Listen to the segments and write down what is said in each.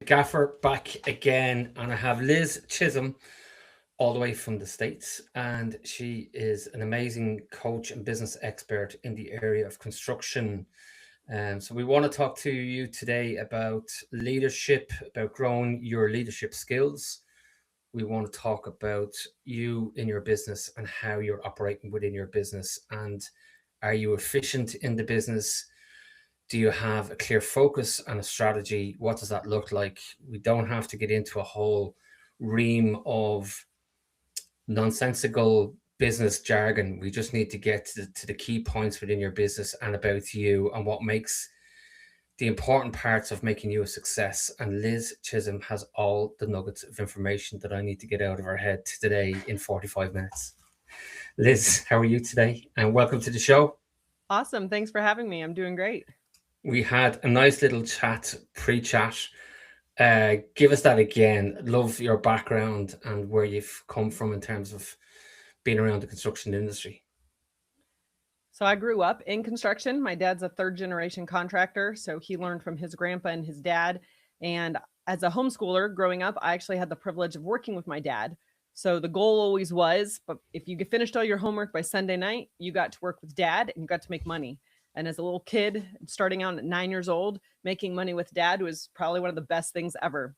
Gaffer back again, and I have Liz Chism all the way from the States, and she is an amazing coach and business expert in the area of construction. So we want to talk to you today about leadership, about growing your leadership skills. We want to talk about you in your business and how you're operating within your business, and are you efficient in the business? Do you have a clear focus and a strategy? What does that look like? We don't have to get into a whole ream of nonsensical business jargon. We just need to get to the key points within your business and about you and what makes the important parts of making you a success. And Liz Chisholm has all the nuggets of information that I need to get out of her head today in 45 minutes. Liz, how are you today? And welcome to the show. Awesome. Thanks for having me. I'm doing great. We had a nice little chat, pre-chat. Give us that again. Love your background and where you've come from in terms of being around the construction industry. So I grew up in construction. My dad's a third generation contractor. So he learned from his grandpa and his dad. And as a homeschooler growing up, I actually had the privilege of working with my dad. So the goal always was, but if you finished all your homework by Sunday night, you got to work with dad and you got to make money. And as a little kid, starting out at 9 years old, making money with dad was probably one of the best things ever.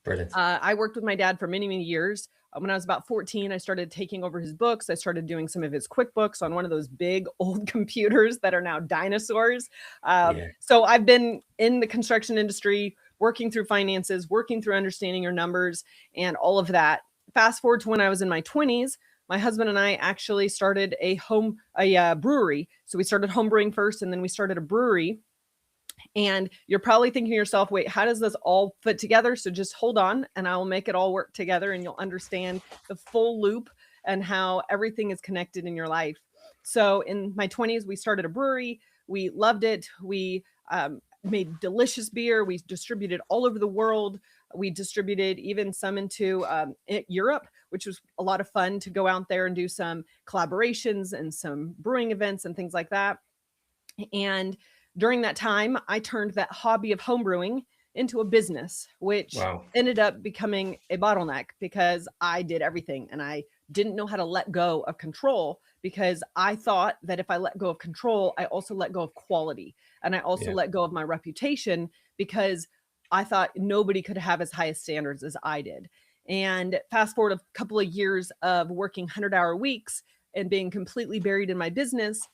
Brilliant. I worked with my dad for many, many years. When I was about 14, I started taking over his books. I started doing some of his QuickBooks on one of those big old computers that are now dinosaurs. So I've been in the construction industry, working through finances, working through understanding your numbers and all of that. Fast forward to when I was in my 20s, my husband and I actually started a brewery. So we started home brewing first, and then we started a brewery. And you're probably thinking to yourself, wait, how does this all fit together? So just hold on and I will make it all work together and you'll understand the full loop and how everything is connected in your life. So in my 20s, we started a brewery. We loved it. We made delicious beer. We distributed all over the world. We distributed even some into Europe, which was a lot of fun to go out there and do some collaborations and some brewing events and things like that. And during that time, I turned that hobby of homebrewing into a business, which ended up becoming a bottleneck because I did everything and I didn't know how to let go of control, because I thought that if I let go of control, I also let go of quality. And I also let go of my reputation, because I thought nobody could have as high a standards as I did. And fast forward a couple of years of working 100-hour weeks and being completely buried in my business,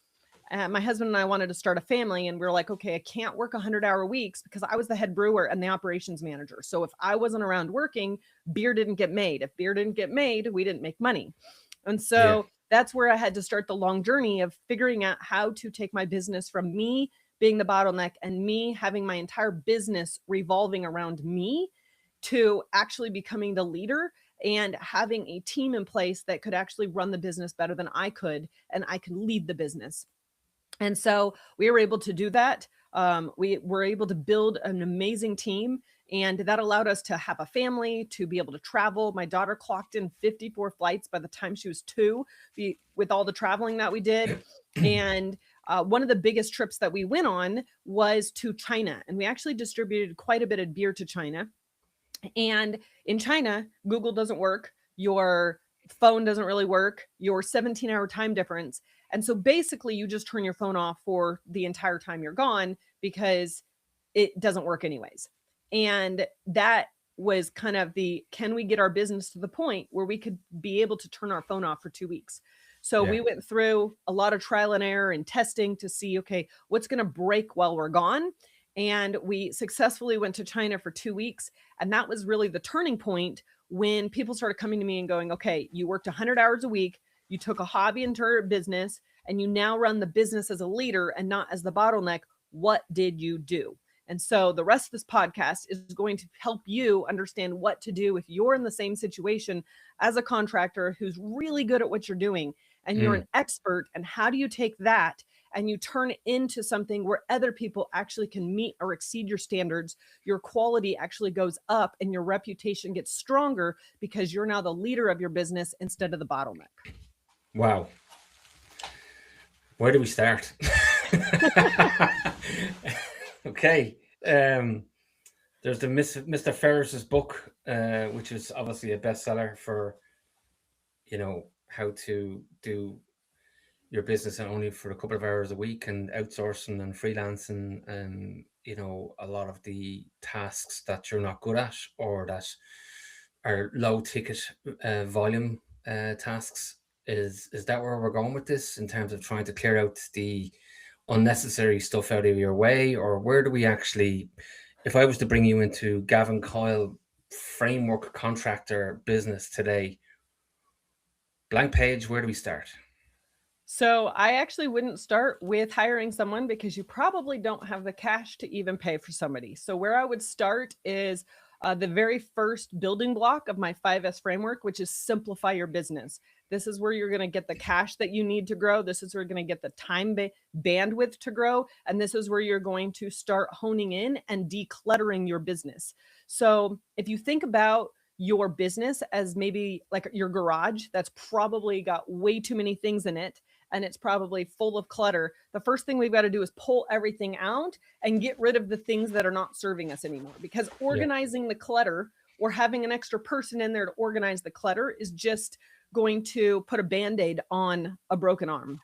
my husband and I wanted to start a family, and we were like, okay, I can't work 100-hour weeks because I was the head brewer and the operations manager. So if I wasn't around working, beer didn't get made. If beer didn't get made, we didn't make money. And so that's where I had to start the long journey of figuring out how to take my business from me being the bottleneck and me having my entire business revolving around me to actually becoming the leader and having a team in place that could actually run the business better than I could, and I could lead the business. And so we were able to do that. We were able to build an amazing team, and that allowed us to have a family, to be able to travel. My daughter clocked in 54 flights by the time she was 2, with all the traveling that we did. And one of the biggest trips that we went on was to China, and we actually distributed quite a bit of beer to China. And in China, Google doesn't work. Your phone doesn't really work. Your 17-hour time difference. And so basically you just turn your phone off for the entire time you're gone because it doesn't work anyways. And that was kind of can we get our business to the point where we could be able to turn our phone off for 2 weeks? So we went through a lot of trial and error and testing to see, okay, what's going to break while we're gone? And we successfully went to China for 2 weeks. And that was really the turning point when people started coming to me and going, okay, you worked 100 hours a week. You took a hobby into a business and you now run the business as a leader and not as the bottleneck. What did you do? And so the rest of this podcast is going to help you understand what to do if you're in the same situation as a contractor who's really good at what you're doing and you're an expert. And how do you take that and you turn it into something where other people actually can meet or exceed your standards? Your quality actually goes up and your reputation gets stronger because you're now the leader of your business instead of the bottleneck. Wow. Where do we start? Okay. There's the Mr. Ferris's book, which is obviously a bestseller for, how to do your business only for a couple of hours a week, and outsourcing and freelancing, and a lot of the tasks that you're not good at, or that are low ticket volume tasks. Is that where we're going with this, in terms of trying to clear out the unnecessary stuff out of your way? Or where do we actually, if I was to bring you into Gavin Coyle framework contractor business today, blank page, where do we start? So I actually wouldn't start with hiring someone, because you probably don't have the cash to even pay for somebody. So where I would start is the very first building block of my 5S framework, which is simplify your business. This is where you're going to get the cash that you need to grow. This is where you're going to get the time bandwidth to grow. And this is where you're going to start honing in and decluttering your business. So if you think about your business as maybe like your garage that's probably got way too many things in it, and it's probably full of clutter, the first thing we've got to do is pull everything out and get rid of the things that are not serving us anymore. Because Yeah. organizing the clutter, or having an extra person in there to organize the clutter, is just going to put a band-aid on a broken arm.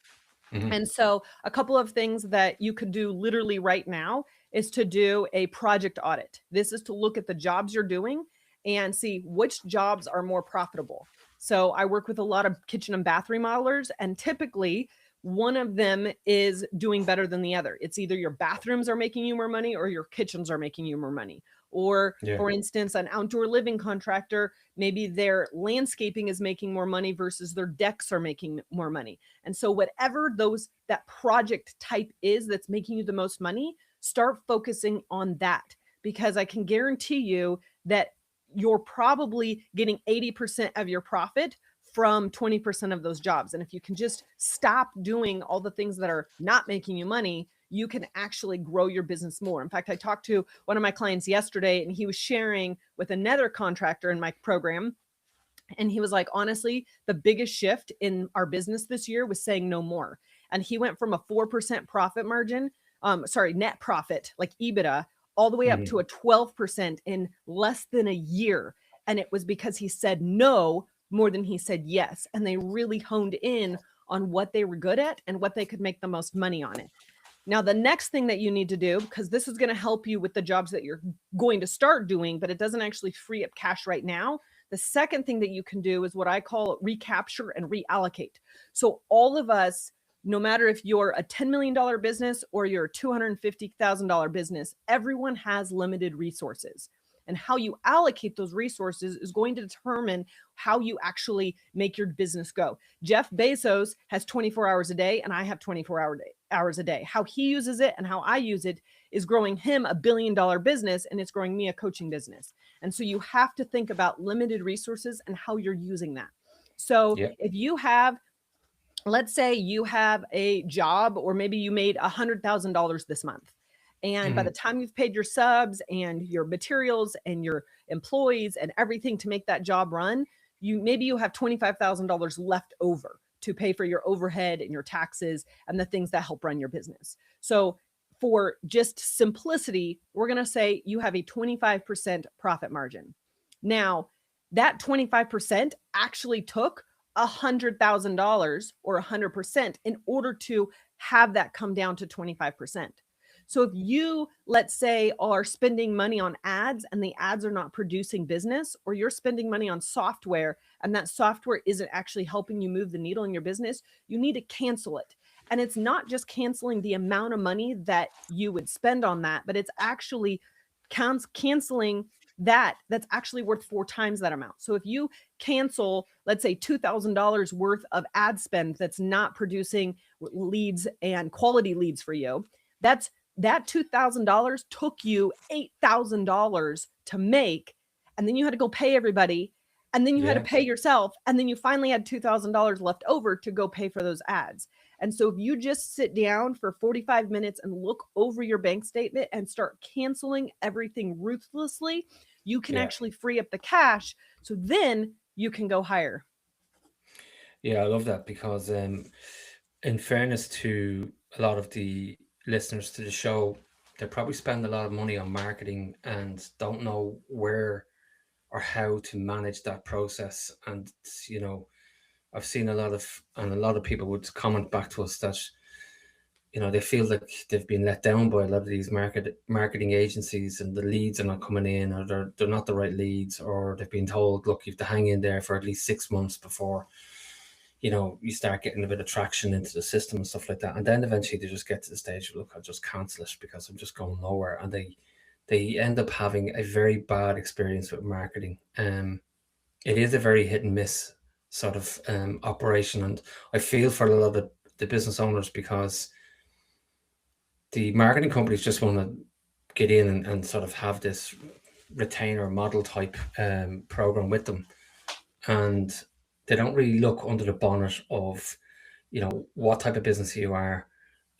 Mhm. And so a couple of things that you could do literally right now is to do a project audit. This is to look at the jobs you're doing and see which jobs are more profitable. So I work with a lot of kitchen and bath remodelers, and typically one of them is doing better than the other. It's either your bathrooms are making you more money, or your kitchens are making you more money. Or Yeah. for instance, an outdoor living contractor, maybe their landscaping is making more money versus their decks are making more money. And so whatever that project type is that's making you the most money, start focusing on that, because I can guarantee you that you're probably getting 80% of your profit from 20% of those jobs. And if you can just stop doing all the things that are not making you money, you can actually grow your business more. In fact, I talked to one of my clients yesterday, and he was sharing with another contractor in my program. And he was like, honestly, the biggest shift in our business this year was saying no more. And he went from a 4% profit margin, net profit, like EBITDA, all the way up to a 12% in less than a year. And it was because he said no more than he said yes. And they really honed in on what they were good at and what they could make the most money on it. Now, the next thing that you need to do, because this is going to help you with the jobs that you're going to start doing, but it doesn't actually free up cash right now. The second thing that you can do is what I call recapture and reallocate. So all of us, no matter if you're a $10 million business or you're a $250,000 business, everyone has limited resources. And how you allocate those resources is going to determine how you actually make your business go. Jeff Bezos has 24 hours a day, and I have 24 hours a day. How he uses it and how I use it is growing him a $1 billion business, and it's growing me a coaching business. And so you have to think about limited resources and how you're using that. So Yeah. if you have, let's say you have a job, or maybe you made $100,000 this month. And by the time you've paid your subs and your materials and your employees and everything to make that job run, maybe you have $25,000 left over to pay for your overhead and your taxes and the things that help run your business. So for just simplicity, we're going to say you have a 25% profit margin. Now, that 25% actually took $100,000 or 100% in order to have that come down to 25%. So if you, let's say, are spending money on ads and the ads are not producing business, or you're spending money on software and that software isn't actually helping you move the needle in your business, you need to cancel it. And it's not just canceling the amount of money that you would spend on that, but it's actually canceling that's actually worth 4 times that amount. So if you cancel, let's say $2,000 worth of ad spend that's not producing leads and quality leads for you, that $2,000 took you $8,000 to make, and then you had to go pay everybody, and then you had to pay yourself, and then you finally had $2,000 left over to go pay for those ads. And so if you just sit down for 45 minutes and look over your bank statement and start canceling everything ruthlessly, you can actually free up the cash. So then you can go higher. Yeah, I love that, because in fairness to a lot of the listeners to the show, They probably spend a lot of money on marketing and don't know where or how to manage that process. And you know, I've seen a lot of people would comment back to us that they feel like they've been let down by a lot of these marketing agencies, and the leads are not coming in, or they're not the right leads, or they've been told, look, you have to hang in there for at least 6 months before you start getting a bit of traction into the system and stuff like that. And then eventually they just get to the stage of, look, I'll just cancel it because I'm just going nowhere. And they end up having a very bad experience with marketing. It is a very hit and miss sort of operation. And I feel for a lot of the business owners, because the marketing companies just want to get in and sort of have this retainer model type program with them. And they don't really look under the bonnet of what type of business you are.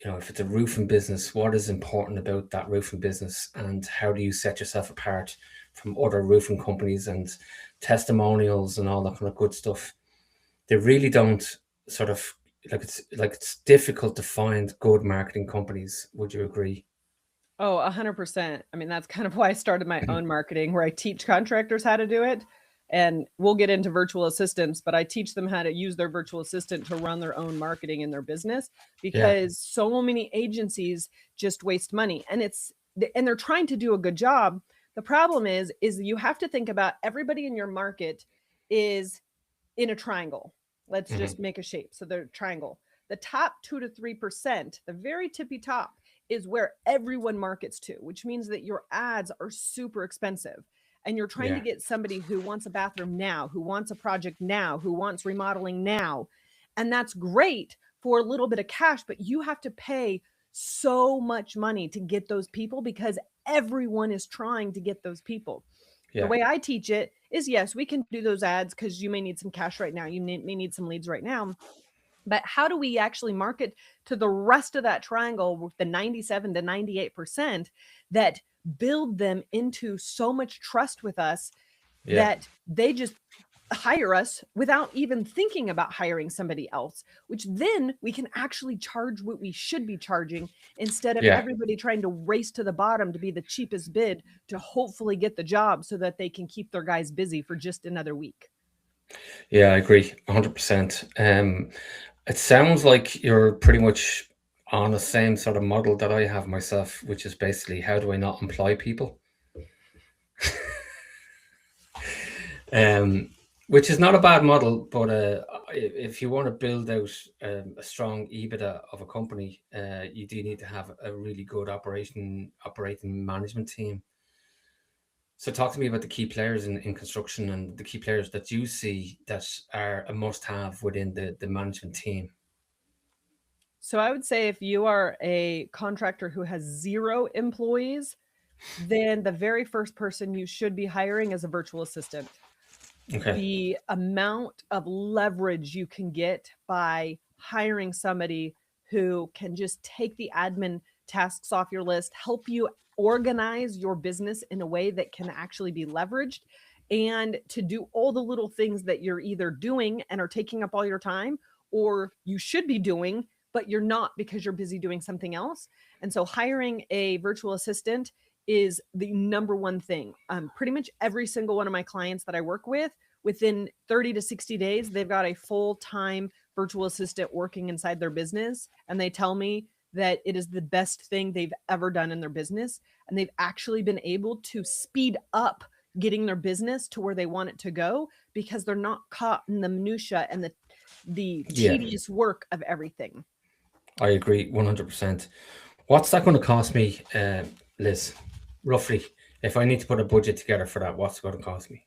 If it's a roofing business, what is important about that roofing business, and how do you set yourself apart from other roofing companies, and testimonials and all that kind of good stuff. They really don't sort of it's difficult to find good marketing companies. Would you agree? Oh, 100%. I mean, that's kind of why I started my own marketing, where I teach contractors how to do it. And we'll get into virtual assistants, but I teach them how to use their virtual assistant to run their own marketing in their business, Yeah. because so many agencies just waste money, and they're trying to do a good job. The problem is you have to think about everybody in your market is in a triangle. Let's Hmm. just make a shape. So they're triangle. The top 2 to 3%, the very tippy top, is where everyone markets to, which means that your ads are super expensive. And you're trying to Yeah. get somebody who wants a bathroom now, who wants a project now, who wants remodeling now. And that's great for a little bit of cash, but you have to pay so much money to get those people, because everyone is trying to get those people. The Yeah. way I teach it is, yes, we can do those ads because you may need some cash right now. You may need some leads right now. But how do we actually market to the rest of that triangle with the 97 to 98% that build them into so much trust with us Yeah. that they just hire us without even thinking about hiring somebody else, which then we can actually charge what we should be charging, instead of Yeah. everybody trying to race to the bottom to be the cheapest bid to hopefully get the job so that they can keep their guys busy for just another week. Yeah, I agree 100%. It sounds like you're pretty much on the same sort of model that I have myself, which is basically, how do I not employ people? um, which is not a bad model, but if you want to build out a strong EBITDA of a company, you do need to have a really good operating management team. So talk to me about the key players in construction, and the key players that you see that are a must-have within the management team. So I would say if you are a contractor who has 0 employees, then the very first person you should be hiring is a virtual assistant. Okay. The amount of leverage you can get by hiring somebody who can just take the admin tasks off your list, help you organize your business in a way that can actually be leveraged, and to do all the little things that you're either doing and are taking up all your time, or you should be doing, but you're not because you're busy doing something else. And so hiring a virtual assistant is the number one thing. Pretty much every single one of my clients that I work with, within 30 to 60 days, they've got a full-time virtual assistant working inside their business. And they tell me that it is the best thing they've ever done in their business. And they've actually been able to speed up getting their business to where they want it to go, because they're not caught in the minutia and the Yeah, tedious work of everything. I agree 100%. What's that going to cost me, Liz? Roughly, if I need to put a budget together for that, what's it going to cost me?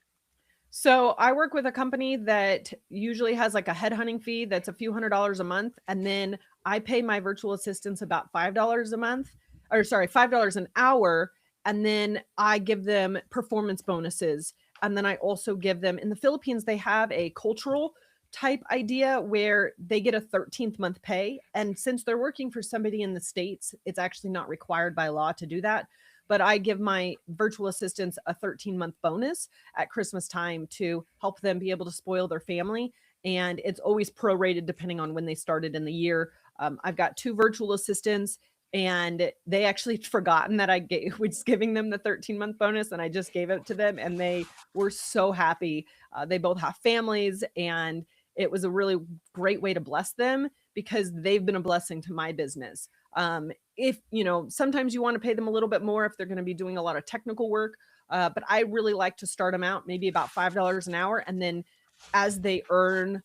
So I work with a company that usually has like a headhunting fee that's a few $100s a month. And then I pay my virtual assistants about $5 a month, or sorry, $5 an hour. And then I give them performance bonuses. And then I also give them, in the Philippines, they have a cultural type idea where they get a 13th month pay. And since they're working for somebody in the States, it's actually not required by law to do that. But I give my virtual assistants a 13-month bonus at Christmas time to help them be able to spoil their family. And it's always prorated depending on when they started in the year. I've got 2 virtual assistants. and they actually forgotten that I was giving them the 13-month bonus, and I just gave it to them, and they were so happy. They both have families, and it was a really great way to bless them because they've been a blessing to my business. If sometimes you want to pay them a little bit more if they're going to be doing a lot of technical work, but I really like to start them out maybe about $5 an hour, and then as they earn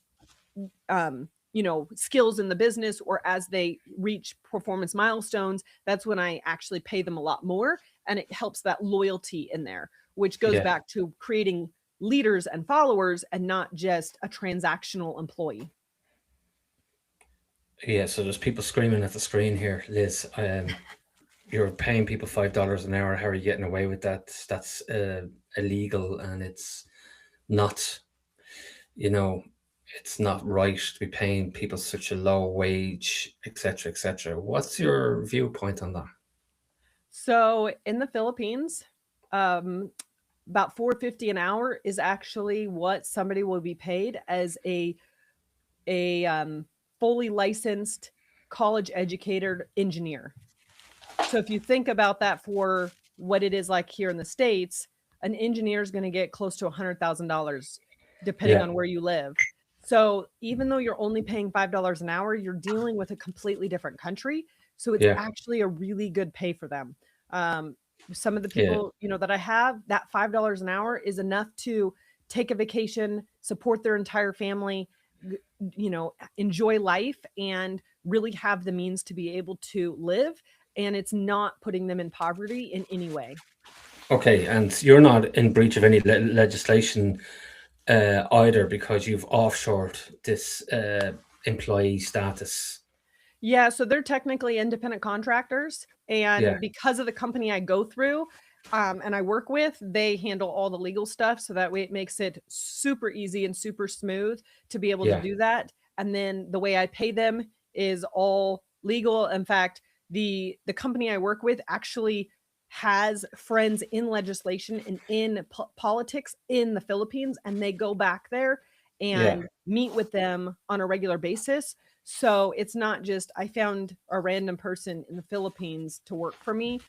skills in the business or as they reach performance milestones, that's when I actually pay them a lot more. And it helps that loyalty in there, which goes back to creating leaders and followers and not just a transactional employee. Yeah, so there's people screaming at the screen here, Liz. You're paying people $5 an hour. How are you getting away with that? That's illegal, and it's not, it's not right to be paying people such a low wage, etc., etc. What's your viewpoint on that? So in the Philippines, about $4.50 an hour is actually what somebody will be paid as a fully licensed college educated engineer. So if you think about that for what it is like here in the States, an engineer is going to get close to $100,000 depending on where you live. So even though you're only paying $5 an hour, you're dealing with a completely different country. So it's actually a really good pay for them. Some of the people, that I have, that $5 an hour is enough to take a vacation, support their entire family, enjoy life, and really have the means to be able to live. And it's not putting them in poverty in any way. Okay, and you're not in breach of any legislation either because you've offshored this employee status. Yeah, so they're technically independent contractors, and because of the company I go through and I work with, they handle all the legal stuff, so that way it makes it super easy and super smooth to be able to do that. And then the way I pay them is all legal. In fact, the company I work with actually has friends in legislation and in politics in the Philippines, and they go back there and meet with them on a regular basis. So it's not just I found a random person in the Philippines to work for me.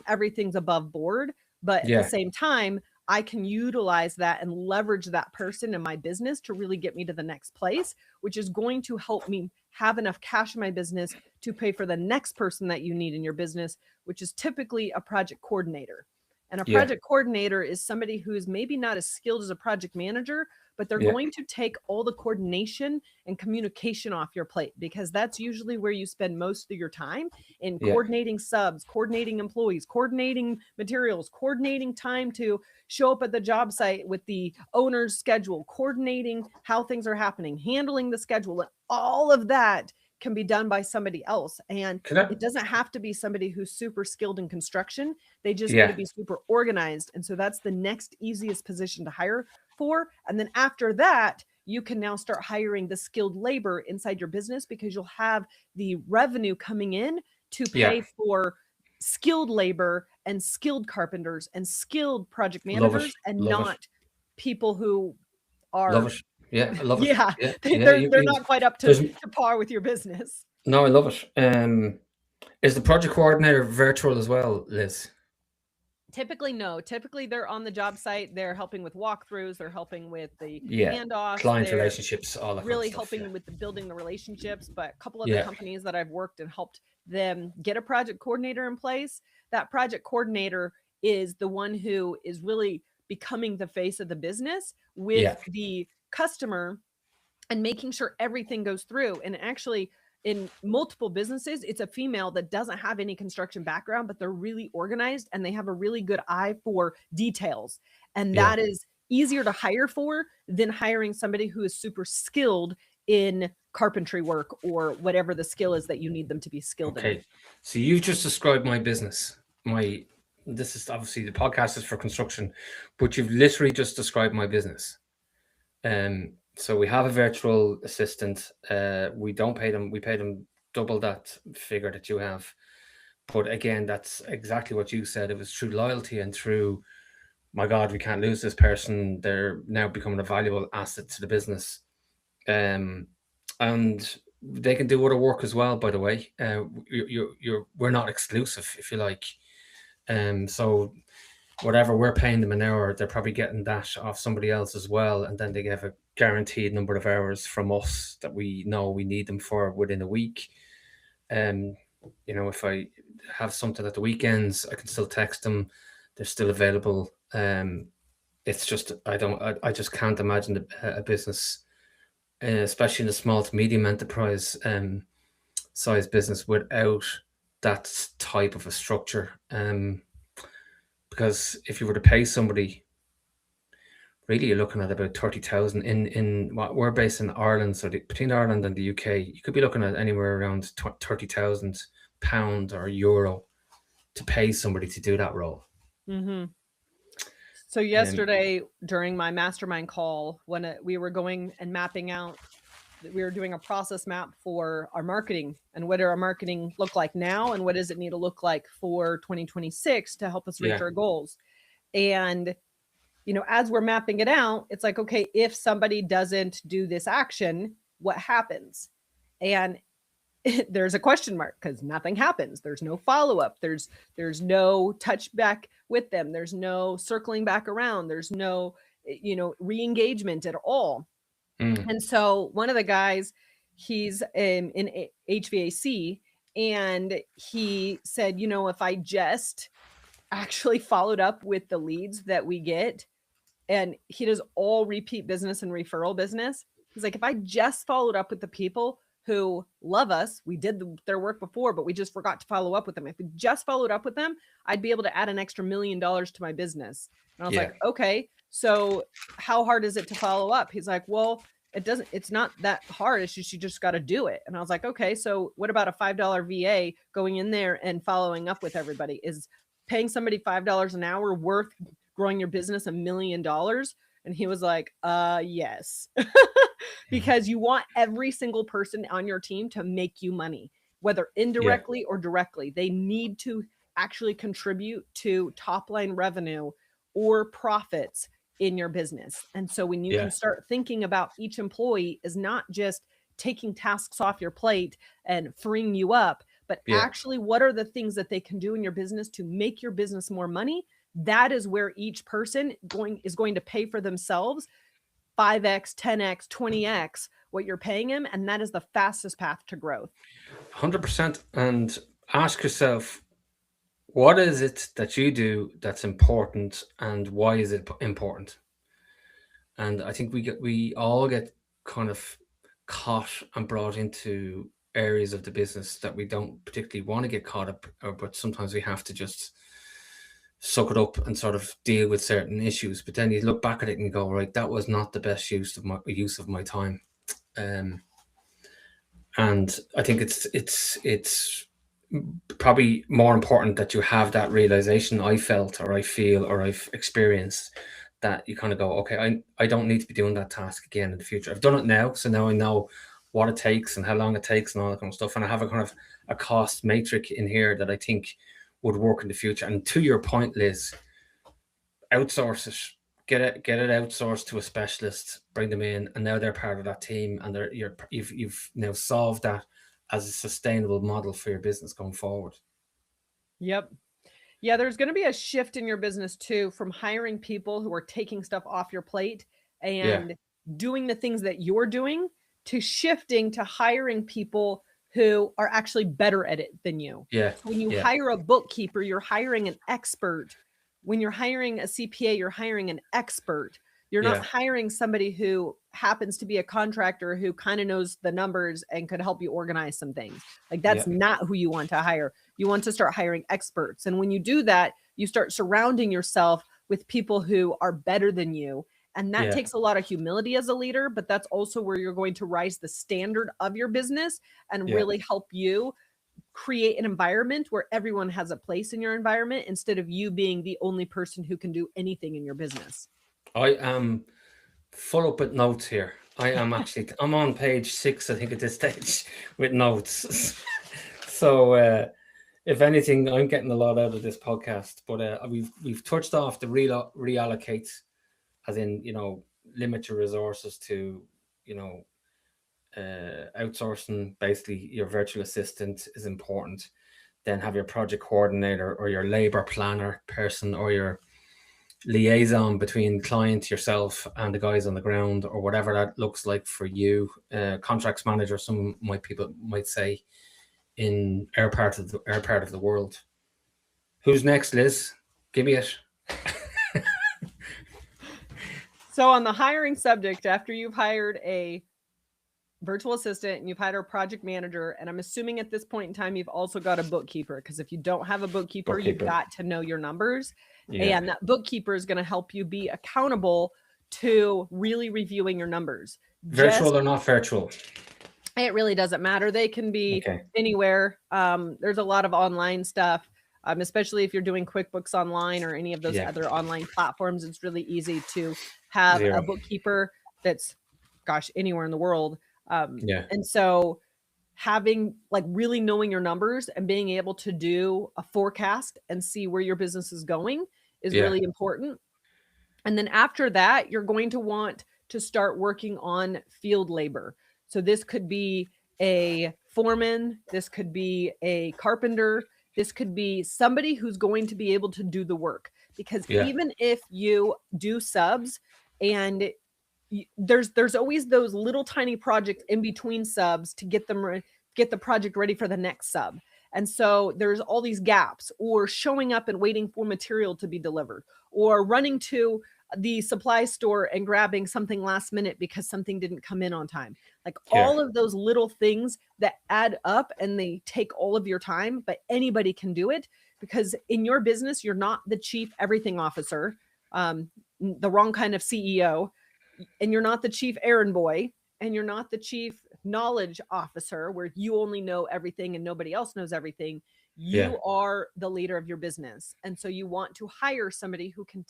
Everything's above board, but at the same time, I can utilize that and leverage that person in my business to really get me to the next place, which is going to help me have enough cash in my business to pay for the next person that you need in your business, which is typically a project coordinator. And a project coordinator is somebody who is maybe not as skilled as a project manager, but they're going to take all the coordination and communication off your plate, because that's usually where you spend most of your time in coordinating subs, coordinating employees, coordinating materials, coordinating time to show up at the job site with the owner's schedule, coordinating how things are happening, handling the schedule. And all of that can be done by somebody else. And it doesn't have to be somebody who's super skilled in construction. They just need to be super organized. And so that's the next easiest position to hire for. And then after that, you can now start hiring the skilled labor inside your business, because you'll have the revenue coming in to pay for skilled labor and skilled carpenters and skilled project managers, and not people who are Love it. Yeah, I love it. They're not quite up to par with your business. No, I love it. Is the project coordinator virtual as well, Liz? Typically, no. Typically, they're on the job site. They're helping with walkthroughs. They're helping with the handoffs. Client relationships, all that really kind of helping with the building the relationships. But a couple of the companies that I've worked and helped them get a project coordinator in place, that project coordinator is the one who is really becoming the face of the business with the customer and making sure everything goes through. And actually, in multiple businesses, it's a female that doesn't have any construction background, but they're really organized and they have a really good eye for details. And that is easier to hire for than hiring somebody who is super skilled in carpentry work or whatever the skill is that you need them to be skilled in. So you just described my business. This is obviously, the podcast is for construction, but you've literally just described my business. So we have a virtual assistant. We don't pay them. We pay them double that figure that you have. But again, that's exactly what you said. It was through loyalty and through, my God, we can't lose this person. They're now becoming a valuable asset to the business. And they can do other work as well, by the way. We're not exclusive, if you like. So whatever we're paying them an hour, they're probably getting that off somebody else as well, and then they have a guaranteed number of hours from us that we know we need them for within a week. If I have something at the weekends, I can still text them; they're still available. It's just I just can't imagine a business, especially in a small to medium enterprise size business, without that type of a structure. Because if you were to pay somebody, really you're looking at about 30,000 in what we're based in Ireland. So between Ireland and the UK, you could be looking at anywhere around £30,000 or euro to pay somebody to do that role. Mm-hmm. So yesterday during my mastermind call, when we were going and mapping out, we were doing a process map for our marketing and what do our marketing look like now and what does it need to look like for 2026 to help us reach our goals. And as we're mapping it out, it's like, okay, if somebody doesn't do this action, what happens? And there's a question mark because nothing happens. There's no follow-up. There's no touch back with them. There's no circling back around. There's no, re-engagement at all. And so one of the guys, he's in HVAC, and he said, if I just actually followed up with the leads that we get, and he does all repeat business and referral business. He's like, if I just followed up with the people who love us, we did their work before, but we just forgot to follow up with them. If we just followed up with them, I'd be able to add an extra $1 million to my business. And I was like, okay, so how hard is it to follow up? He's like, well, it's not that hard. It's just, you just got to do it. And I was like, okay, so what about a $5 VA going in there and following up with everybody? Is paying somebody $5 an hour worth growing your business $1 million? And he was like, yes, because you want every single person on your team to make you money, whether indirectly or directly. They need to actually contribute to top line revenue or profits in your business. And so when you can start thinking about each employee is not just taking tasks off your plate and freeing you up, but actually what are the things that they can do in your business to make your business more money? That is where each person is going to pay for themselves 5x, 10x, 20x what you're paying him. And that is the fastest path to growth. 100%. And ask yourself, what is it that you do that's important, and why is it important? And I think we all get kind of caught and brought into areas of the business that we don't particularly want to get caught up, but sometimes we have to just suck it up and sort of deal with certain issues. But then you look back at it and go, right, that was not the best use of my time. And I think it's probably more important that you have that realization. I felt, or I feel, or I've experienced, that you kind of go, okay, I don't need to be doing that task again in the future. I've done it now, so now I know what it takes and how long it takes and all that kind of stuff. And I have a kind of a cost matrix in here that I think would work in the future. And to your point, Liz, outsource it. Get it outsourced to a specialist, bring them in, and now they're part of that team, and you've now solved that as a sustainable model for your business going forward. Yep. Yeah, there's going to be a shift in your business too, from hiring people who are taking stuff off your plate and doing the things that you're doing, to shifting to hiring people who are actually better at it than you. Yeah. So when you hire a bookkeeper, you're hiring an expert. When you're hiring a CPA, you're hiring an expert. You're not hiring somebody who happens to be a contractor who kind of knows the numbers and could help you organize some things. Like, that's not who you want to hire. You want to start hiring experts. And when you do that, you start surrounding yourself with people who are better than you. And that takes a lot of humility as a leader, but that's also where you're going to rise the standard of your business and really help you create an environment where everyone has a place in your environment, instead of you being the only person who can do anything in your business. I am full up with notes here. I'm on page 6, I think, at this stage, with notes. So if anything, I'm getting a lot out of this podcast. But we've touched off the reallocate, as in, limit your resources to, outsourcing basically your virtual assistant is important. Then have your project coordinator or your labor planner person or your liaison between client, yourself, and the guys on the ground, or whatever that looks like for you. Contracts manager, some people might say, in our part of the world. Who's next, Liz? Give me it. So on the hiring subject, after you've hired a virtual assistant and you've hired a project manager, and I'm assuming at this point in time you've also got a bookkeeper, because if you don't have a bookkeeper, you've got to know your numbers. Yeah. And that bookkeeper is going to help you be accountable to really reviewing your numbers. Virtual or not virtual? It really doesn't matter. They can be anywhere. There's a lot of online stuff, especially if you're doing QuickBooks Online or any of those other online platforms. It's really easy to have a bookkeeper that's, anywhere in the world. And so having, like, really knowing your numbers and being able to do a forecast and see where your business is going is really important. And then after that, you're going to want to start working on field labor. So this could be a foreman, this could be a carpenter, this could be somebody who's going to be able to do the work. Because even if you do subs, and there's always those little tiny projects in between subs to get the project ready for the next sub. And so there's all these gaps, or showing up and waiting for material to be delivered, or running to the supply store and grabbing something last minute because something didn't come in on time. Like all of those little things that add up, and they take all of your time, but anybody can do it, because in your business, you're not the chief everything officer, the wrong kind of CEO, and you're not the chief errand boy, and you're not the chief knowledge officer where you only know everything and nobody else knows everything. You are the leader of your business. And so you want to hire somebody who can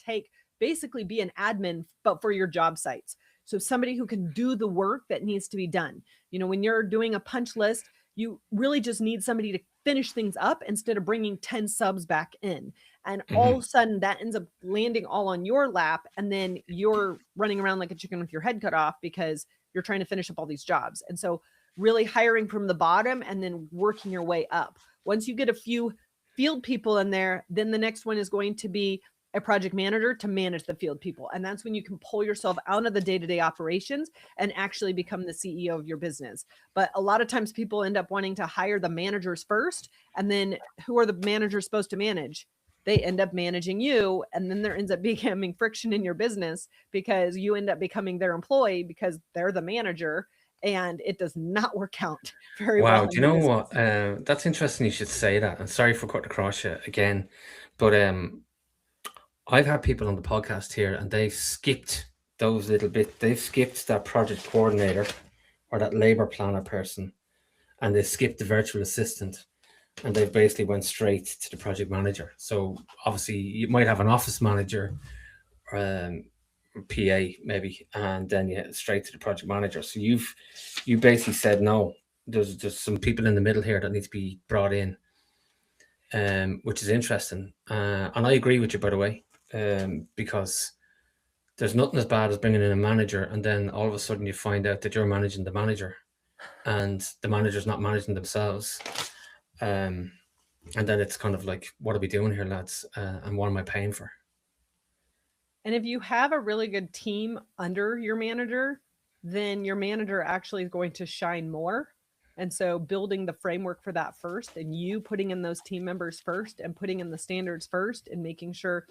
basically be an admin, but for your job sites. So somebody who can do the work that needs to be done. You know, when you're doing a punch list, you really just need somebody to finish things up instead of bringing 10 subs back in. And all of a sudden that ends up landing all on your lap. And then you're running around like a chicken with your head cut off because you're trying to finish up all these jobs. And so really hiring from the bottom and then working your way up. Once you get a few field people in there, then the next one is going to be a project manager to manage the field people. And that's when you can pull yourself out of the day-to-day operations and actually become the CEO of your business. But a lot of times people end up wanting to hire the managers first. And then who are the managers supposed to manage? They end up managing you. And then there ends up becoming friction in your business because you end up becoming their employee because they're the manager. And it does not work out very well. Wow. Do you know what? That's interesting you should say that. And sorry for cutting across you again. But I've had people on the podcast here and they've skipped those little bits. They've skipped that project coordinator or that labor planner person, and they skipped the virtual assistant, and they've basically went straight to the project manager. So obviously you might have an office manager, PA maybe, and then you straight to the project manager. So you basically said no. There's some people in the middle here that need to be brought in, which is interesting. And I agree with you, by the way. Because there's nothing as bad as bringing in a manager and then all of a sudden you find out that you're managing the manager and the manager's not managing themselves. And then it's kind of like, what are we doing here, lads? And what am I paying for? And if you have a really good team under your manager, then your manager actually is going to shine more. And so building the framework for that first, and you putting in those team members first and putting in the standards first and making sure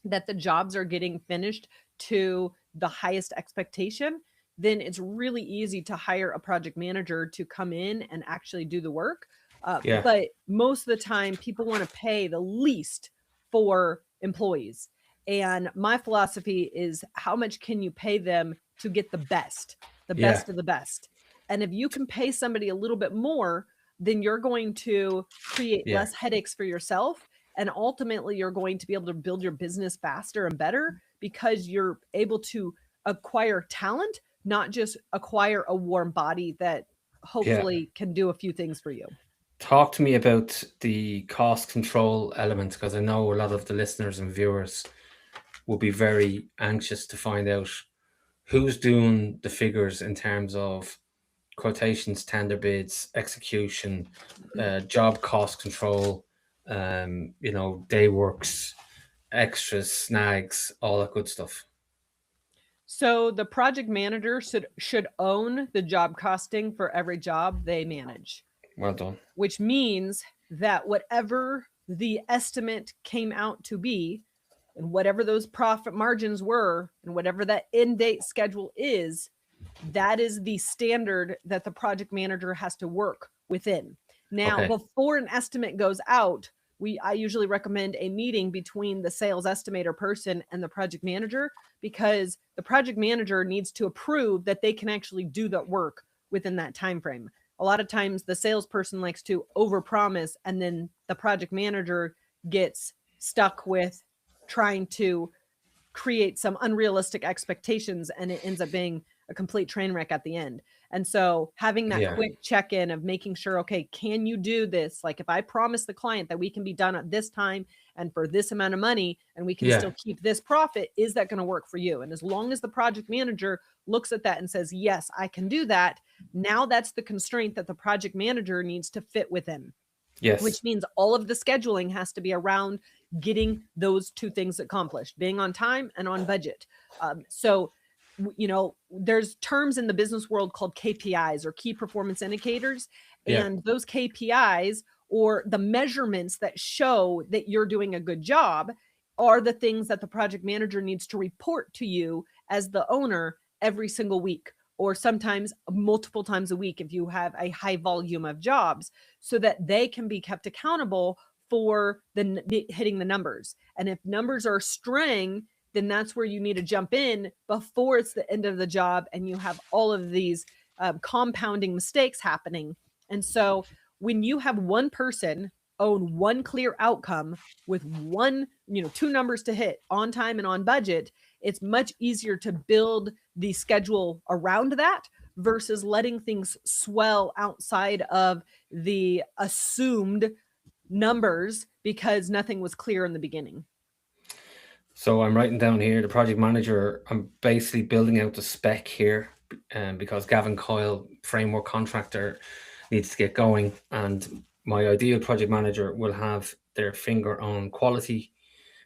that the jobs are getting finished to the highest expectation, then it's really easy to hire a project manager to come in and actually do the work. But most of the time, people want to pay the least for employees. And my philosophy is, how much can you pay them to get the best of the best? And if you can pay somebody a little bit more, then you're going to create less headaches for yourself. And ultimately, you're going to be able to build your business faster and better because you're able to acquire talent, not just acquire a warm body that hopefully can do a few things for you. Talk to me about the cost control element, because I know a lot of the listeners and viewers will be very anxious to find out who's doing the figures in terms of quotations, tender bids, execution, job cost control, day works, extras, snags, all that good stuff. So the project manager should own the job costing for every job they manage. Well done. Which means that whatever the estimate came out to be, and whatever those profit margins were, and whatever that end date schedule is, that is the standard that the project manager has to work within. Now, before an estimate goes out, I usually recommend a meeting between the sales estimator person and the project manager, because the project manager needs to approve that they can actually do that work within that time frame. A lot of times the salesperson likes to overpromise, and then the project manager gets stuck with trying to create some unrealistic expectations, and it ends up being a complete train wreck at the end. And so having that quick check-in of making sure, okay, can you do this? Like, if I promise the client that we can be done at this time and for this amount of money, and we can still keep this profit, is that going to work for you? And as long as the project manager looks at that and says, yes, I can do that, now that's the constraint that the project manager needs to fit within. Yes. Which means all of the scheduling has to be around getting those two things accomplished, being on time and on budget. So there's terms in the business world called KPIs, or key performance indicators. And those KPIs, or the measurements that show that you're doing a good job, are the things that the project manager needs to report to you as the owner every single week, or sometimes multiple times a week if you have a high volume of jobs, so that they can be kept accountable for hitting the numbers. And if numbers are straying, then that's where you need to jump in before it's the end of the job and you have all of these compounding mistakes happening. And so when you have one person own one clear outcome with two numbers to hit on time and on budget, it's much easier to build the schedule around that versus letting things swell outside of the assumed numbers because nothing was clear in the beginning. So I'm writing down here, the project manager, I'm basically building out the spec here, because Gavin Coyle, framework contractor, needs to get going. And my ideal project manager will have their finger on quality,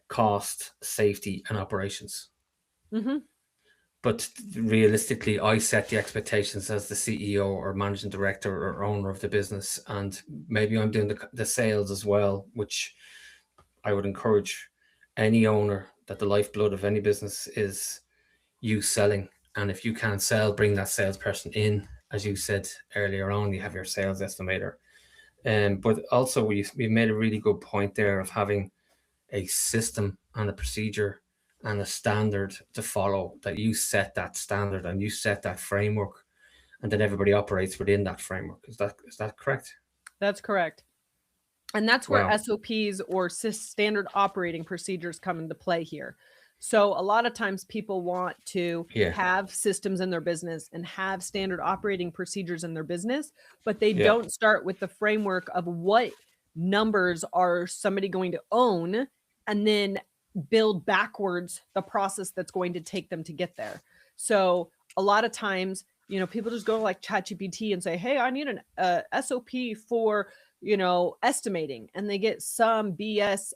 cost, safety, and operations. Mm-hmm. But realistically, I set the expectations as the CEO or managing director or owner of the business. And maybe I'm doing the sales as well, which I would encourage any owner, that the lifeblood of any business is you selling. And if you can't sell, bring that salesperson in. As you said earlier on, you have your sales estimator. But also we've made a really good point there of having a system and a procedure and a standard to follow, that you set that standard and you set that framework, and then everybody operates within that framework. Is that correct? That's correct. And that's where SOPs, or standard operating procedures, come into play here. So a lot of times people want to have systems in their business and have standard operating procedures in their business, but they don't start with the framework of what numbers are somebody going to own, and then build backwards the process that's going to take them to get there. So a lot of times, people just go like ChatGPT and say, hey, I need an SOP for estimating, and they get some BS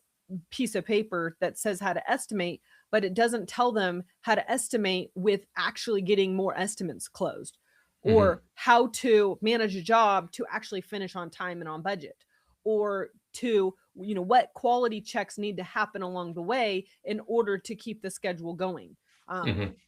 piece of paper that says how to estimate, but it doesn't tell them how to estimate with actually getting more estimates closed, or how to manage a job to actually finish on time and on budget, or to what quality checks need to happen along the way in order to keep the schedule going.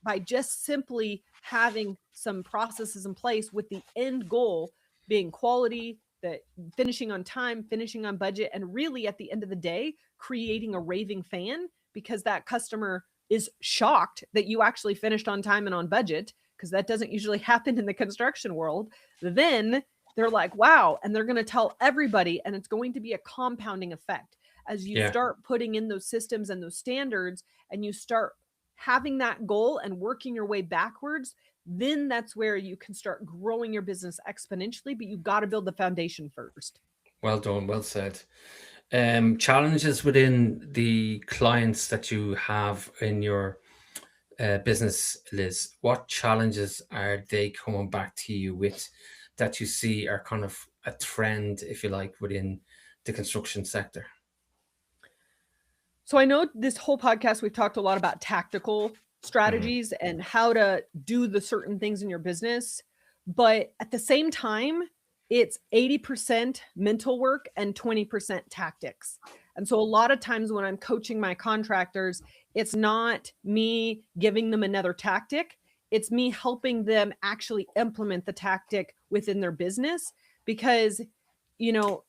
By just simply having some processes in place with the end goal being quality, that finishing on time, finishing on budget, and really at the end of the day, creating a raving fan, because that customer is shocked that you actually finished on time and on budget, because that doesn't usually happen in the construction world. Then they're like, wow, and they're going to tell everybody, and it's going to be a compounding effect as you start putting in those systems and those standards, and you start having that goal and working your way backwards. Then that's where you can start growing your business exponentially, but you've got to build the foundation first. Well done. Well said. Challenges within the clients that you have in your business, Liz, what challenges are they coming back to you with that you see are kind of a trend, if you like, within the construction sector? So I know this whole podcast, we've talked a lot about tactical strategies and how to do the certain things in your business. But at the same time, it's 80% mental work and 20% tactics. And so a lot of times when I'm coaching my contractors, it's not me giving them another tactic. It's me helping them actually implement the tactic within their business. Because,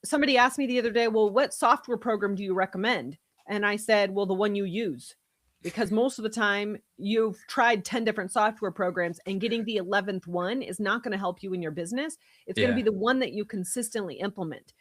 somebody asked me the other day, well, what software program do you recommend? And I said, well, the one you use, because most of the time you've tried 10 different software programs and getting the 11th one is not going to help you in your business. It's going to be the one that you consistently implement.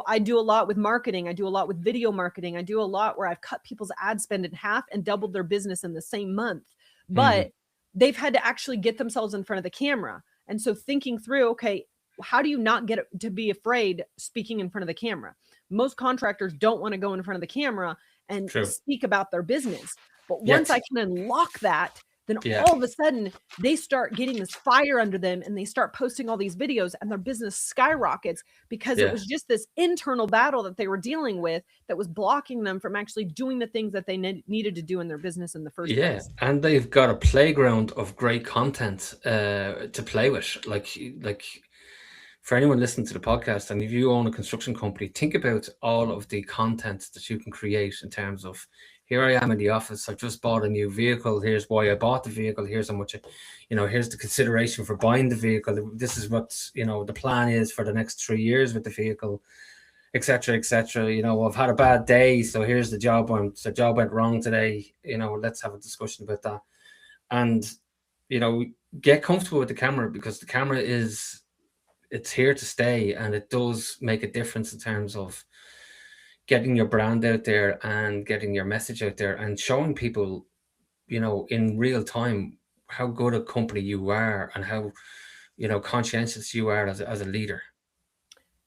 I do a lot with marketing. I do a lot with video marketing. I do a lot where I've cut people's ad spend in half and doubled their business in the same month. But they've had to actually get themselves in front of the camera. And so thinking through, okay, how do you not get to be afraid speaking in front of the camera? Most contractors don't want to go in front of the camera and speak about their business. But once I can unlock that, then all of a sudden they start getting this fire under them and they start posting all these videos and their business skyrockets because it was just this internal battle that they were dealing with that was blocking them from actually doing the things that they needed to do in their business in the first place. And they've got a playground of great content to play with. Like for anyone listening to the podcast, and if you own a construction company, think about all of the content that you can create in terms of, here I am in the office, I've just bought a new vehicle, here's why I bought the vehicle, here's how much, here's the consideration for buying the vehicle, this is what, the plan is for the next 3 years with the vehicle, etc., etc. I've had a bad day, so here's the job went wrong today, let's have a discussion about that. And, get comfortable with the camera, because the camera it's here to stay, and it does make a difference in terms of getting your brand out there and getting your message out there and showing people, in real time how good a company you are and how, conscientious you are as a leader.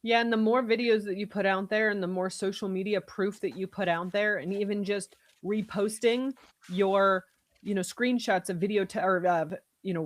Yeah, and the more videos that you put out there and the more social media proof that you put out there, and even just reposting your, screenshots of video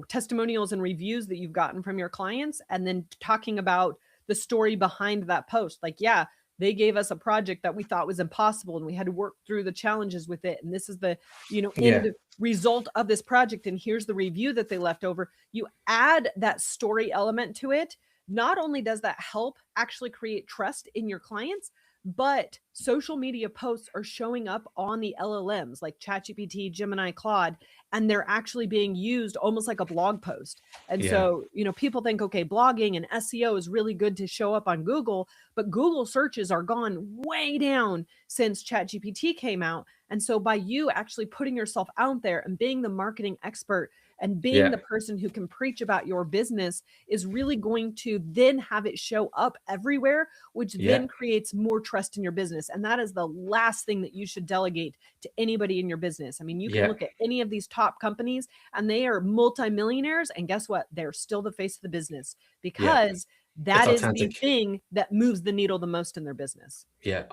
testimonials and reviews that you've gotten from your clients, and then talking about the story behind that post. Like, yeah, they gave us a project that we thought was impossible and we had to work through the challenges with it. And this is the, end result of this project. And here's the review that they left over. You add that story element to it. Not only does that help actually create trust in your clients, but social media posts are showing up on the LLMs like ChatGPT, Gemini, Claude, and they're actually being used almost like a blog post. And so, people think, okay, blogging and SEO is really good to show up on Google, but Google searches are gone way down since ChatGPT came out. And so by you actually putting yourself out there and being the marketing expert and being the person who can preach about your business is really going to then have it show up everywhere, which then creates more trust in your business. And that is the last thing that you should delegate to anybody in your business. I mean, you can look at any of these top companies and they are multimillionaires. And guess what? They're still the face of the business because that is the thing that moves the needle the most in their business. Yeah.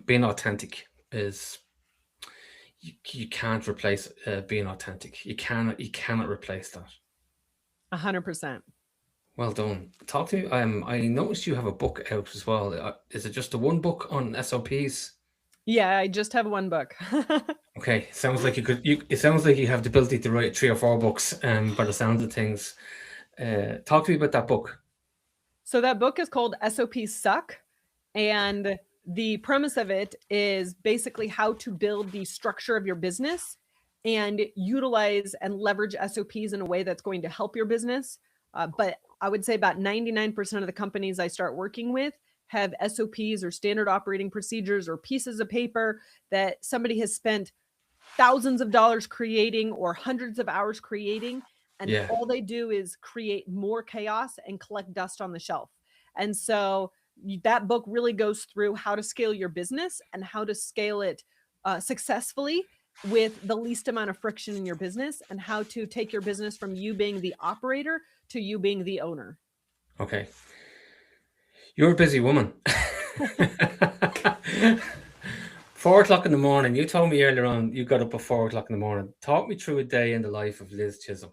Being authentic is... You can't replace being authentic. You cannot replace that. 100%. Well done. Talk to me. I noticed you have a book out as well. Is it just the one book on SOPs? Yeah, I just have one book. Okay, sounds like it sounds like you have the ability to write 3 or 4 books. By the sound of things, talk to me about that book. So that book is called SOPs Suck, and the premise of it is basically how to build the structure of your business and utilize and leverage SOPs in a way that's going to help your business. But I would say about 99% of the companies I start working with have SOPs or standard operating procedures or pieces of paper that somebody has spent thousands of dollars creating or hundreds of hours creating. And all they do is create more chaos and collect dust on the shelf. And so that book really goes through how to scale your business and how to scale it successfully with the least amount of friction in your business, and how to take your business from you being the operator to you being the owner. Okay. You're a busy woman. 4 o'clock in the morning. You told me earlier on you got up at 4 o'clock in the morning. Talk me through a day in the life of Liz Chism.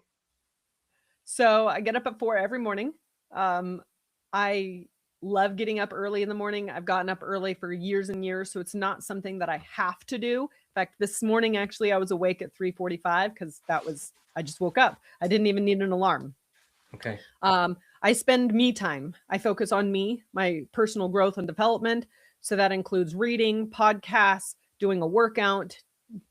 So I get up at 4 every morning. I love getting up early in the morning. I've gotten up early for years and years, so it's not something that I have to do. In fact, this morning actually I was awake at 3:45 because I just woke up. I didn't even need an alarm. Okay. I spend me time. I focus on me, my personal growth and development. So that includes reading, podcasts, doing a workout,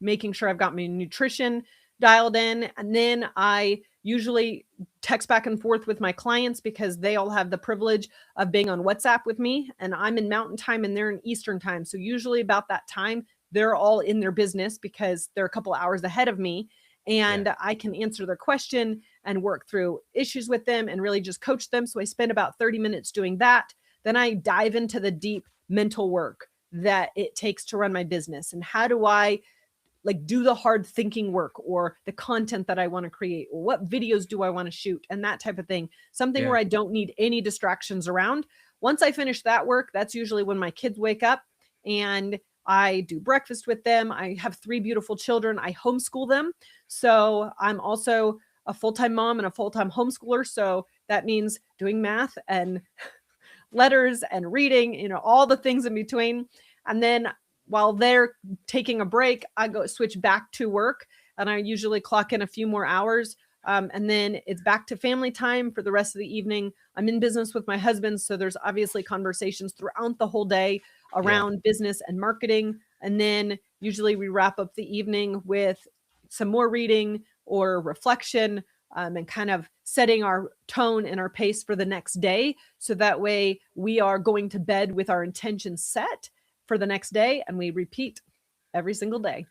making sure I've got my nutrition dialed in. And then I usually text back and forth with my clients because they all have the privilege of being on WhatsApp with me. And I'm in Mountain Time and they're in Eastern Time. So usually about that time, they're all in their business because they're a couple hours ahead of me. And I can answer their question and work through issues with them and really just coach them. So I spend about 30 minutes doing that. Then I dive into the deep mental work that it takes to run my business. And how do I do the hard thinking work or the content that I want to create, or what videos do I want to shoot, and that type of thing. Something where I don't need any distractions around. Once I finish that work, that's usually when my kids wake up and I do breakfast with them. I have 3 beautiful children. I homeschool them. So I'm also a full-time mom and a full-time homeschooler. So that means doing math and letters and reading, all the things in between. And then while they're taking a break, I go switch back to work and I usually clock in a few more hours. And then it's back to family time for the rest of the evening. I'm in business with my husband. So there's obviously conversations throughout the whole day around business and marketing. And then usually we wrap up the evening with some more reading or reflection, and kind of setting our tone and our pace for the next day. So that way we are going to bed with our intentions set for the next day and we repeat every single day.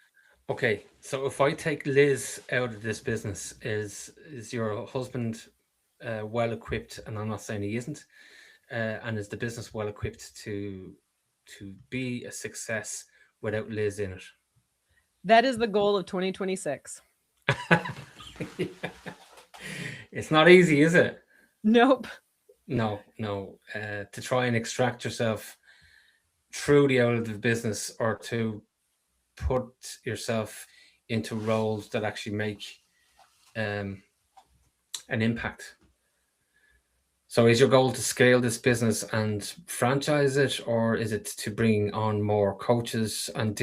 Okay, so if I take Liz out of this business, is your husband well equipped? And I'm not saying he isn't. And is the business well equipped to be a success without Liz in it? That is the goal of 2026. It's not easy, is it? Nope. No. To try and extract yourself truly out of the business, or to put yourself into roles that actually make an impact. So is your goal to scale this business and franchise it, or is it to bring on more coaches and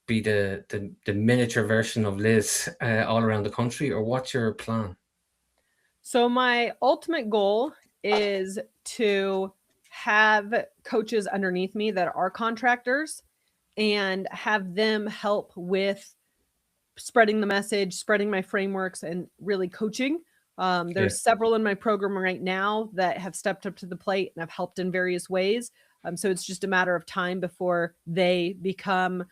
be the miniature version of Liz all around the country, or what's your plan? So my ultimate goal is to have coaches underneath me that are contractors and have them help with spreading the message, spreading my frameworks, and really coaching. There's several in my program right now that have stepped up to the plate and have helped in various ways. So it's just a matter of time before they become,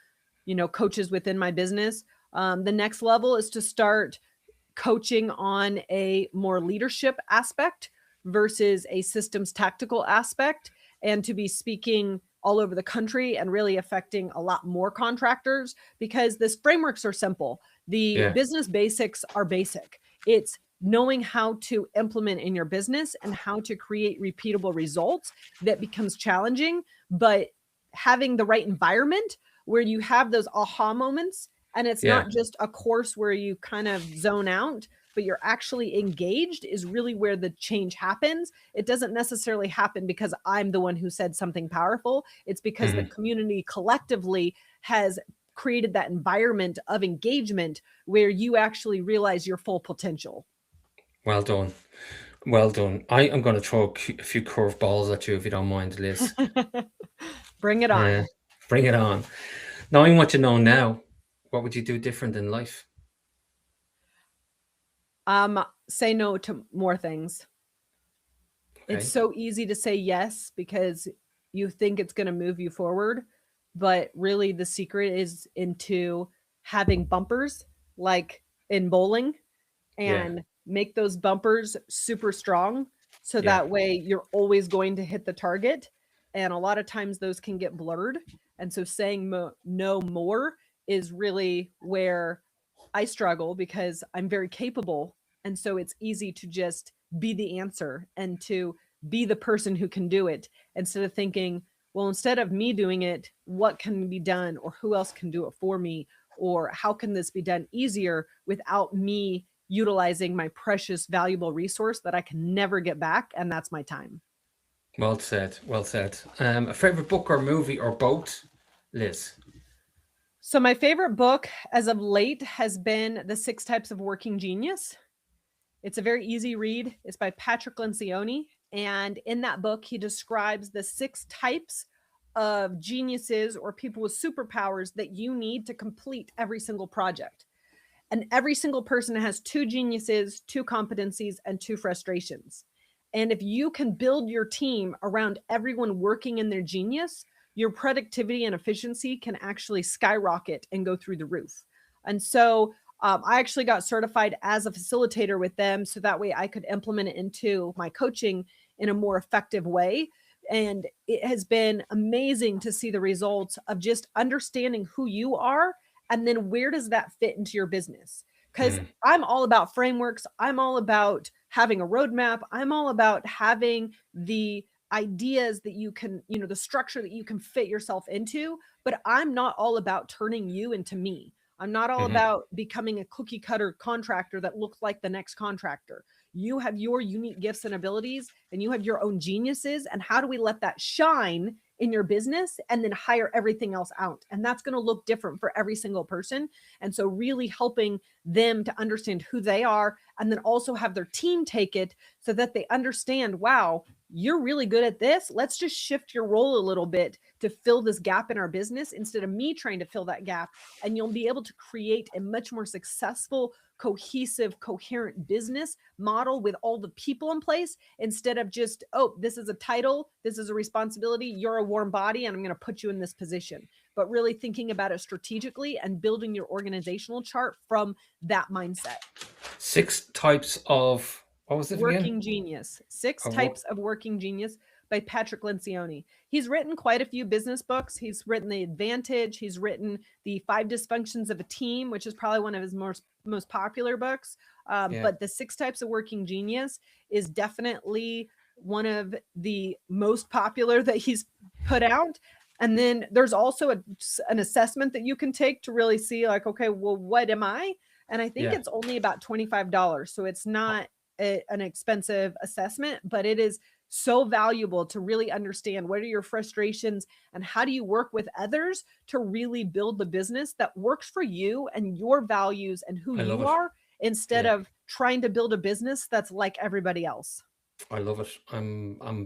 coaches within my business. The next level is to start coaching on a more leadership aspect versus a systems tactical aspect, and to be speaking all over the country and really affecting a lot more contractors, because this frameworks are simple. The business basics are basic. It's knowing how to implement in your business and how to create repeatable results that becomes challenging, but having the right environment where you have those aha moments. And it's not just a course where you kind of zone out, but you're actually engaged is really where the change happens. It doesn't necessarily happen because I'm the one who said something powerful. It's because the community collectively has created that environment of engagement where you actually realize your full potential. Well done. Well done. I am going to throw a few curve balls at you, if you don't mind, Liz. Bring it on. Bring it on. Knowing what you know now, what would you do different in life? Say no to more things. Okay. It's so easy to say yes because you think it's going to move you forward, but really the secret is into having bumpers like in bowling, and make those bumpers super strong so that way you're always going to hit the target. And a lot of times those can get blurred. And so saying no more is really where I struggle, because I'm very capable. And so it's easy to just be the answer and to be the person who can do it, instead of thinking, Well, instead of me doing it, what can be done, or who else can do it for me, or how can this be done easier without me utilizing my precious, valuable resource that I can never get back, and that's my time. Well said. Well said. A favorite book or movie or both, Liz? So, my favorite book as of late has been The Six Types of Working Genius. It's a very easy read. It's by Patrick Lencioni. And in that book, he describes the 6 types of geniuses or people with superpowers that you need to complete every single project. And every single person has 2 geniuses, 2 competencies, and 2 frustrations. And if you can build your team around everyone working in their genius, your productivity and efficiency can actually skyrocket and go through the roof. And so I actually got certified as a facilitator with them so that way I could implement it into my coaching in a more effective way. And it has been amazing to see the results of just understanding who you are and then where does that fit into your business. Because I'm all about frameworks, I'm all about having a roadmap, I'm all about having the ideas that you can, the structure that you can fit yourself into, but I'm not all about turning you into me. I'm not all Mm-hmm. about becoming a cookie cutter contractor that looks like the next contractor. You have your unique gifts and abilities, and you have your own geniuses. And how do we let that shine in your business and then hire everything else out? And that's going to look different for every single person. And so, really helping them to understand who they are and then also have their team take it so that they understand, wow, you're really good at this. Let's just shift your role a little bit to fill this gap in our business instead of me trying to fill that gap. And you'll be able to create a much more successful, cohesive, coherent business model with all the people in place instead of just, oh, this is a title, this is a responsibility, you're a warm body, and I'm going to put you in this position. But really thinking about it strategically and building your organizational chart from that mindset. 6 types of, what was it again? Working Genius. Six Of work. Types of Working Genius by Patrick Lencioni. He's written quite a few business books. He's written The Advantage. He's written The 5 Dysfunctions of a Team, which is probably one of his most popular books. But The 6 Types of Working Genius is definitely one of the most popular that he's put out. And then there's also an assessment that you can take to really see like, okay, well, what am I? And I think it's only about $25. So it's not an expensive assessment, but it is so valuable to really understand what are your frustrations and how do you work with others to really build the business that works for you and your values and who you are instead of trying to build a business that's like everybody else. I love it.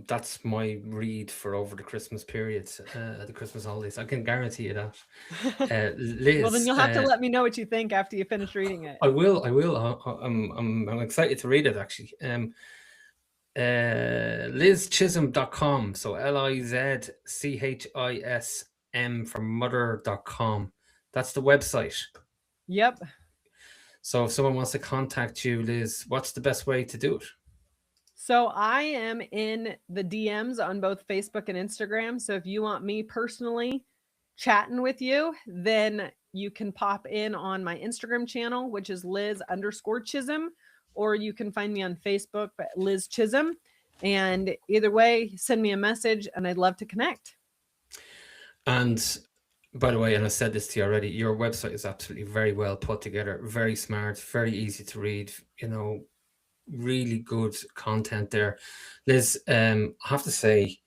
That's my read for over the Christmas period, the Christmas holidays. I can guarantee you that. Liz, well, then you'll have to let me know what you think after you finish reading it. I will. I'm excited to read it actually. LizChism.com. So LizChism for mother.com. That's the website. Yep. So if someone wants to contact you, Liz, what's the best way to do it? So I am in the DMs on both Facebook and Instagram. So if you want me personally chatting with you, then you can pop in on my Instagram channel, which is Liz_Chism, or you can find me on Facebook at Liz Chism. And either way, send me a message and I'd love to connect. And by the way, and I said this to you already, your website is absolutely very well put together, very smart, very easy to read, really good content there. Liz, I have to say,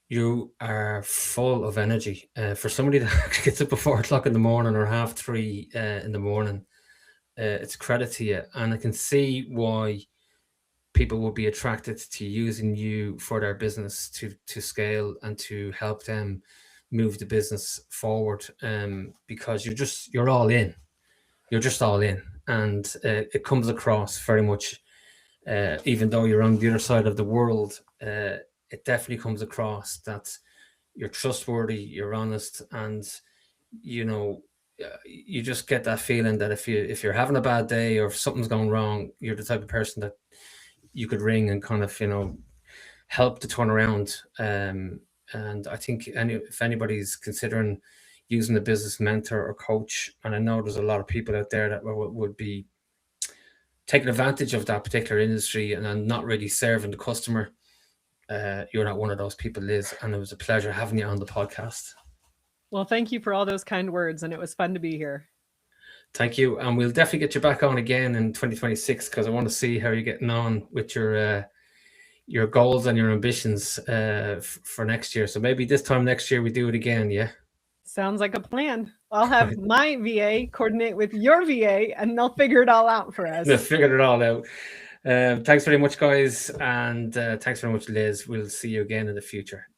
you are full of energy. For somebody that gets up at 4 o'clock in the morning or 3:30 in the morning, it's credit to you. And I can see why people will be attracted to using you for their business to scale and to help them move the business forward. Because you're all in. You're just all in. And it comes across very much. Even though you're on the other side of the world, it definitely comes across that you're trustworthy, you're honest, and you just get that feeling that if you're having a bad day or if something's going wrong, you're the type of person that you could ring and kind of help to turn around. And I think if anybody's considering using a business mentor or coach, and I know there's a lot of people out there that would be taking advantage of that particular industry and not really serving the customer, you're not one of those people, Liz, and it was a pleasure having you on the podcast. Well, thank you for all those kind words, and it was fun to be here. Thank you, and we'll definitely get you back on again in 2026 because I want to see how you're getting on with your goals and your ambitions for next year. So maybe this time next year we do it again, yeah? Sounds like a plan. I'll have my VA coordinate with your VA, and they'll figure it all out for us. They'll figure it all out. Thanks very much, guys, and thanks very much, Liz. We'll see you again in the future.